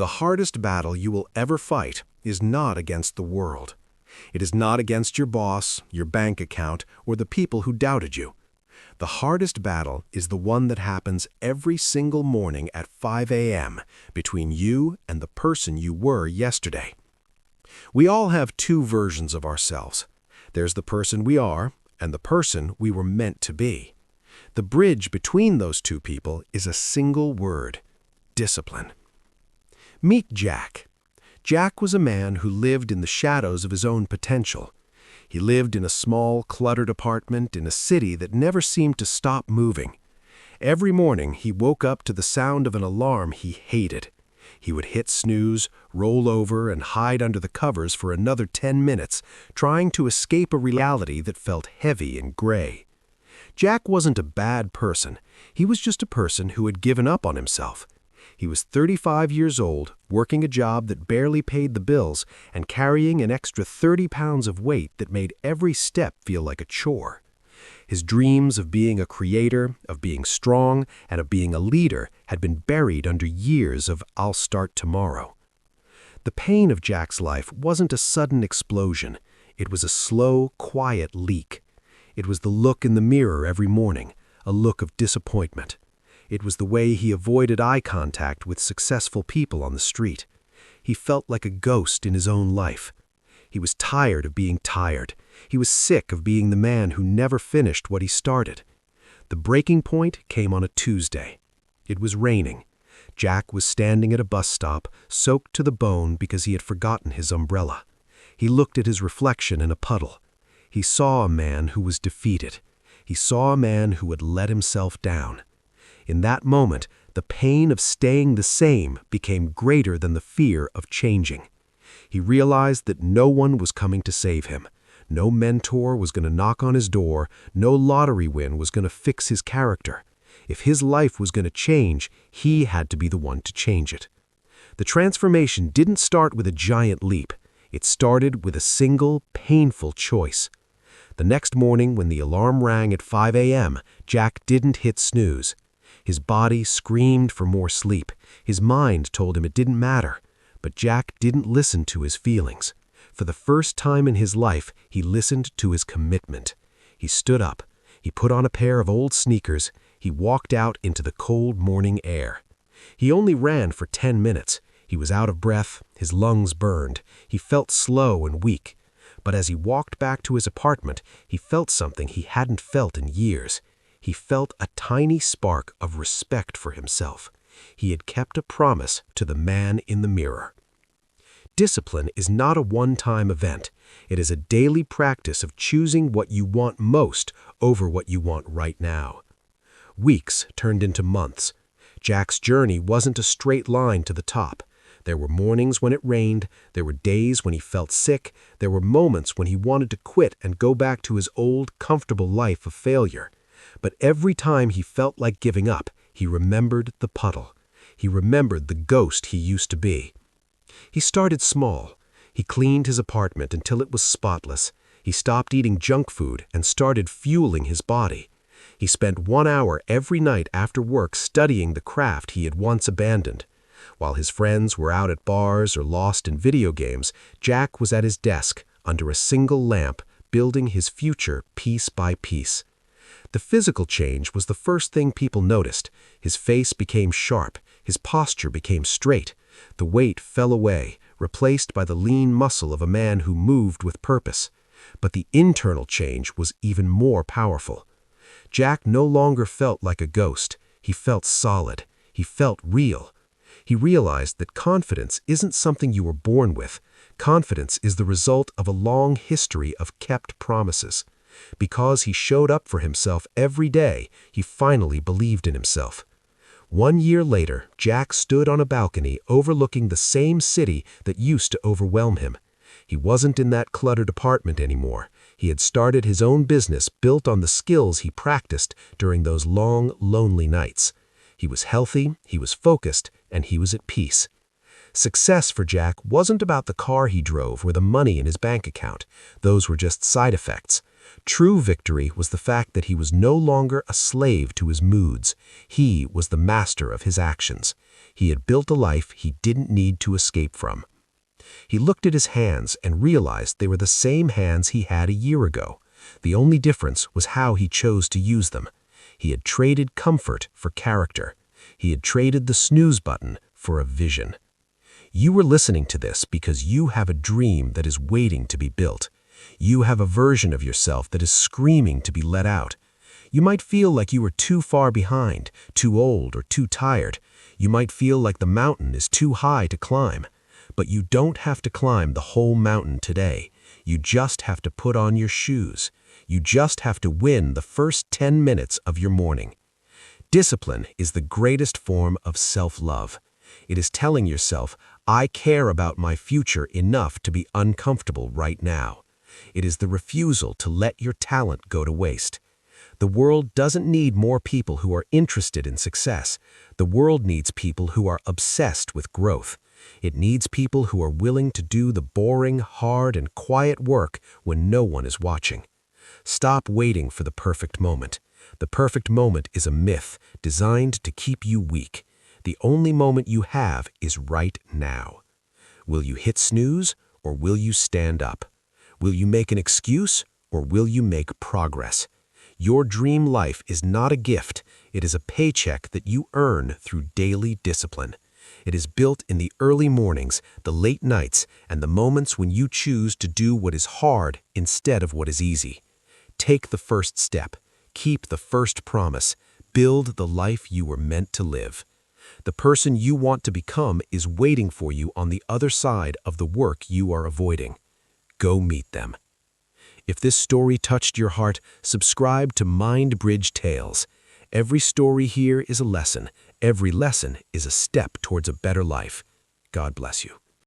The hardest battle you will ever fight is not against the world. It is not against your boss, your bank account, or the people who doubted you. The hardest battle is the one that happens every single morning at 5 a.m. between you and the person you were yesterday. We all have two versions of ourselves. There's the person we are and the person we were meant to be. The bridge between those two people is a single word: discipline. Meet Jack. Jack was a man who lived in the shadows of his own potential. He lived in a small, cluttered apartment in a city that never seemed to stop moving. Every morning he woke up to the sound of an alarm he hated. He would hit snooze, roll over, and hide under the covers for another 10 minutes, trying to escape a reality that felt heavy and gray. Jack wasn't a bad person. He was just a person who had given up on himself. He was 35 years old, working a job that barely paid the bills, and carrying an extra 30 pounds of weight that made every step feel like a chore. His dreams of being a creator, of being strong, and of being a leader had been buried under years of "I'll start tomorrow." The pain of Jack's life wasn't a sudden explosion. It was a slow, quiet leak. It was the look in the mirror every morning, a look of disappointment. It was the way he avoided eye contact with successful people on the street. He felt like a ghost in his own life. He was tired of being tired. He was sick of being the man who never finished what he started. The breaking point came on a Tuesday. It was raining. Jack was standing at a bus stop, soaked to the bone because he had forgotten his umbrella. He looked at his reflection in a puddle. He saw a man who was defeated. He saw a man who had let himself down. In that moment, the pain of staying the same became greater than the fear of changing. He realized that no one was coming to save him. No mentor was going to knock on his door. No lottery win was going to fix his character. If his life was going to change, he had to be the one to change it. The transformation didn't start with a giant leap. It started with a single, painful choice. The next morning, when the alarm rang at 5 a.m., Jack didn't hit snooze. His body screamed for more sleep. His mind told him it didn't matter. But Jack didn't listen to his feelings. For the first time in his life, he listened to his commitment. He stood up. He put on a pair of old sneakers. He walked out into the cold morning air. He only ran for 10 minutes. He was out of breath. His lungs burned. He felt slow and weak. But as he walked back to his apartment, he felt something he hadn't felt in years. He felt a tiny spark of respect for himself. He had kept a promise to the man in the mirror. Discipline is not a one-time event. It is a daily practice of choosing what you want most over what you want right now. Weeks turned into months. Jack's journey wasn't a straight line to the top. There were mornings when it rained. There were days when he felt sick. There were moments when he wanted to quit and go back to his old, comfortable life of failure. But every time he felt like giving up, he remembered the puddle. He remembered the ghost he used to be. He started small. He cleaned his apartment until it was spotless. He stopped eating junk food and started fueling his body. He spent 1 hour every night after work studying the craft he had once abandoned. While his friends were out at bars or lost in video games, Jack was at his desk, under a single lamp, building his future piece by piece. The physical change was the first thing people noticed. His face became sharp. His posture became straight. The weight fell away, replaced by the lean muscle of a man who moved with purpose. But the internal change was even more powerful. Jack no longer felt like a ghost. He felt solid. He felt real. He realized that confidence isn't something you were born with. Confidence is the result of a long history of kept promises. Because he showed up for himself every day, he finally believed in himself. 1 year later, Jack stood on a balcony overlooking the same city that used to overwhelm him. He wasn't in that cluttered apartment anymore. He had started his own business built on the skills he practiced during those long, lonely nights. He was healthy, he was focused, and he was at peace. Success for Jack wasn't about the car he drove or the money in his bank account. Those were just side effects. True victory was the fact that he was no longer a slave to his moods. He was the master of his actions. He had built a life he didn't need to escape from. He looked at his hands and realized they were the same hands he had a year ago. The only difference was how he chose to use them. He had traded comfort for character. He had traded the snooze button for a vision. You were listening to this because you have a dream that is waiting to be built. You have a version of yourself that is screaming to be let out. You might feel like you are too far behind, too old, or too tired. You might feel like the mountain is too high to climb. But you don't have to climb the whole mountain today. You just have to put on your shoes. You just have to win the first 10 minutes of your morning. Discipline is the greatest form of self-love. It is telling yourself, I care about my future enough to be uncomfortable right now. It is the refusal to let your talent go to waste. The world doesn't need more people who are interested in success. The world needs people who are obsessed with growth. It needs people who are willing to do the boring, hard, and quiet work when no one is watching. Stop waiting for the perfect moment. The perfect moment is a myth designed to keep you weak. The only moment you have is right now. Will you hit snooze or will you stand up? Will you make an excuse or will you make progress? Your dream life is not a gift. It is a paycheck that you earn through daily discipline. It is built in the early mornings, the late nights, and the moments when you choose to do what is hard instead of what is easy. Take the first step. Keep the first promise. Build the life you were meant to live. The person you want to become is waiting for you on the other side of the work you are avoiding. Go meet them. If this story touched your heart, subscribe to MindBridge Tales. Every story here is a lesson. Every lesson is a step towards a better life. God bless you.